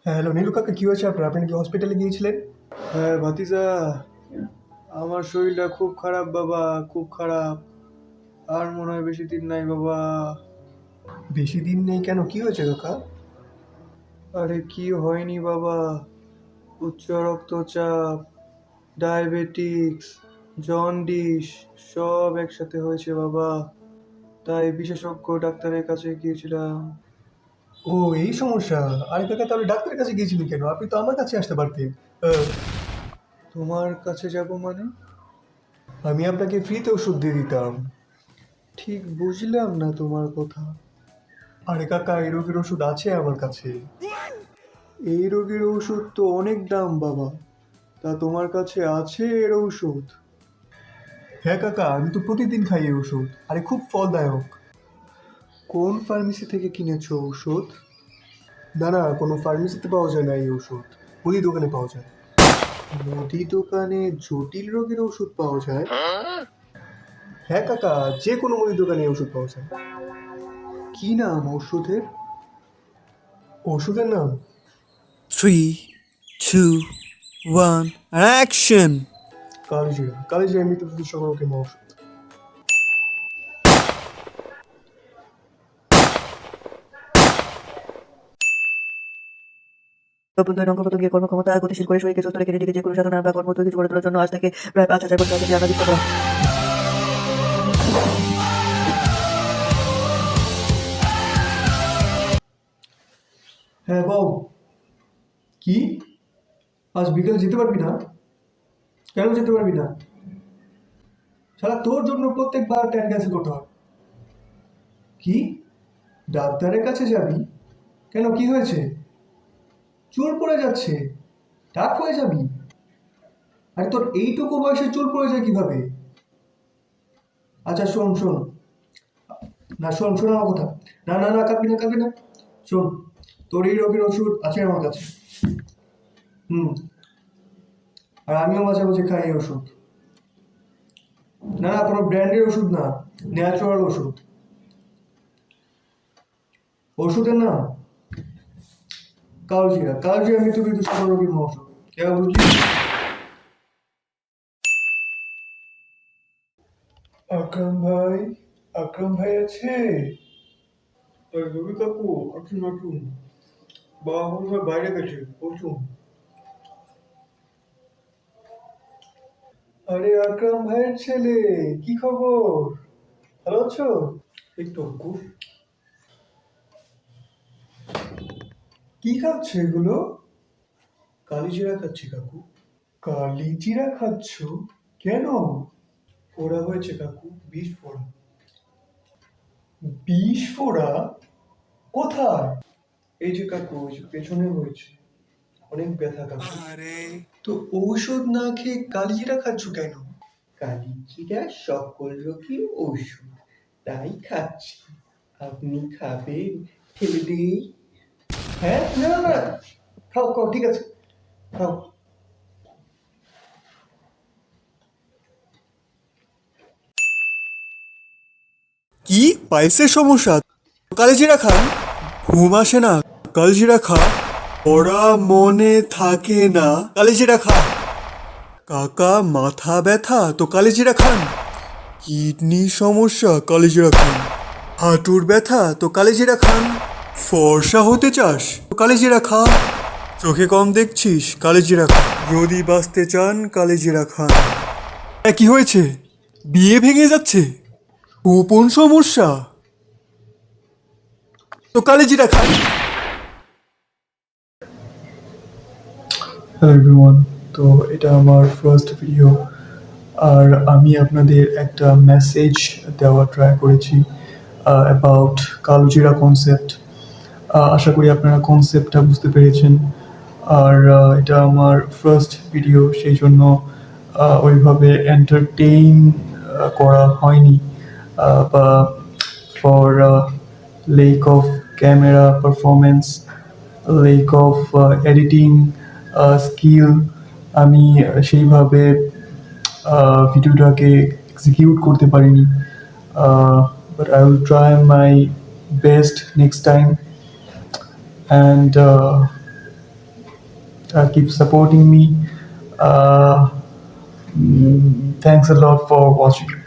হ্যাঁ, হ্যালো নীলু কাকা, কি হয়েছে আপনার? আপনি নাকি হসপিটালে গিয়েছিলেন? হ্যাঁ ভাতিজা, আমার শরীরটা খুব খারাপ বাবা, খুব খারাপ। আর মনে হয় বেশি দিন নাই বাবা। বেশি দিন নেই কেন? কি হয়েছে কাকা? আরে কি হয়নি বাবা, উচ্চ রক্তচাপ, ডায়াবেটিক্স, জন্ডিস সব একসাথে হয়েছে বাবা। তাই বিশেষজ্ঞ ডাক্তারের কাছে গিয়েছিলাম। ও, এই সমস্যা। আরে কাকা, তাহলে ডাক্তারের কাছে গিয়েছিলেন কেন? আপনি তো আমার কাছে আসতে পারতেন। আহ, তোমার কাছে যাব মানে? আমি আপনাকে ফ্রিতে ওষুধ দিয়ে দিতাম। ঠিক বুঝলাম না তোমার কথা। আরে কাকা, এই রোগের ওষুধ আছে আমার কাছে। এই রোগের ঔষধ তো অনেক দাম বাবা, তা তোমার কাছে আছে এর ঔষধ? হ্যাঁ কাকা, আমি তো প্রতিদিন খাই এই ওষুধ। আরে খুব ফলদায়ক। কোন ফার্মেসি থেকে কিনেছো ঔষধ? না না, কোনো ফার্মেসিতে পাওয়া যায় না এই ওষুধ। মুদি দোকানে পাওয়া যায়। মুদি দোকানে জটিল রোগের ওষুধ পাওয়া যায়? হ্যাঁ কাকা, যে কোনো মুদি দোকানে এই ওষুধ পাওয়া যায়। কি নাম ওষুধের? ওষুধের নাম? 3, 2, 1, action! কালিজিরা। কালিজিরা এমনিতে তো সকল রকম ওষুধ। অভ্যন্তরীণ অঙ্গ-প্রত্যঙ্গের কর্মক্ষমতা গতিশীল করে শরীরকে সুস্থ রেখে নিজেকে যেকোনো সাধনা বা কর্ম কিছু করে তোলার জন্য আজ থেকে প্রায় 5,000 বছর আগে ধ্যান আবিষ্কার করা। হ্যাঁ বল। কি? আজ বিকেলে যেতে পারবি না? কেন যেতে পারবি না? শালা তোর জন্য প্রত্যেকবার ট্রেন ক্যান্সেল করতে হয়। কি? ডাক্তারের কাছে যাবি? কেন, কি হয়েছে? চুল পড়ে যাচ্ছে, টাক হয়ে যাবি? আরে তোর এইটুকু বয়সে চুল পড়ে যায় কিভাবে? আচ্ছা শোন শোন, না শোন শোন আমার কথা। না না না, কাঁদবি না কাঁদবি না। শোন, তোর এই রোগের ওষুধ আছে আমার কাছে। হুম। আর আমিও মাঝে মাঝে খাই এই ওষুধ। না না, কোনো ব্র্যান্ডের ওষুধ না, ন্যাচারাল ওষুধ। ওষুধের নাম কালজিরা। কালজিরা মৃত্যুবৃত্ত সকল রোগীর মহৌষধ। কেউ বুঝলি? আকরাম ভাই, আকরাম ভাই আছে? রবি কাকু, আসুন আসুন। বাবা মনে হয় বাইরে গেছে, বসুন। আরে আকরাম ভাইয়ের ছেলে, কি খবর? ভালো আছো? এই তো কাকু। কি খাচ্ছ এগুলো? কালিজিরা খাচ্ছি কাকু। কালিজিরা খাচ্ছ? কেন? ফোড়া হয়েছে কাকু, বিষ ফোড়া। বিষ ফোড়া? কোথায়? এই যে কাকু, ওই যে পেছনে হয়েছে, অনেক ব্যথা কাকু। তো ঔষধ না খেয়ে কালিজিরা খাচ্ছ কেন? কালিজিরা সকল রোগের ঔষধ, তাই খাচ্ছি। আপনি খাবেন? ঠেলে দিই? হ্যাঁ, না না না, খাও খাও, ঠিক আছে, খাও। কি পাইলসের সমস্যা? কালজিরা খান। ঘুম আসে না? কালজিরা খা। ওরা মনে থাকে না? কালজিরা খা। কাকা মাথা ব্যথা? তো কালিজিরা খান। কিডনি সমস্যা? কালিজিরা খান। হাঁটুর ব্যথা? তো কালিজিরা খান। ফর্সা হতে চাস? তো কালিজিরা খা। চোখে কম দেখছিস? কালিজিরা খা। যদি বাঁচতে চান কালিজিরা খান। কি হয়েছে? বিয়ে ভেঙে যাচ্ছে? গোপন সমস্যা? তো কালিজিরা খান। হ্যালো এভরিওয়ান, তো এটা আমার ফার্স্ট ভিডিও। আর আমি আপনাদের একটা মেসেজ দেওয়ার ট্রাই করেছি অ্যাবাউট কালোজিরা কনসেপ্ট। আশা করি আপনারা কনসেপ্টটা বুঝতে পেরেছেন। আর এটা আমার ফার্স্ট ভিডিও, সেই জন্য ওইভাবে এন্টারটেইন করা হয়নি, বা for lake of camera performance, lake of editing skill, আমি সেইভাবে ভিডিওটাকে এক্সিকিউট করতে পারিনি। But I will try my best next time. And keep supporting me. Thanks a lot for watching.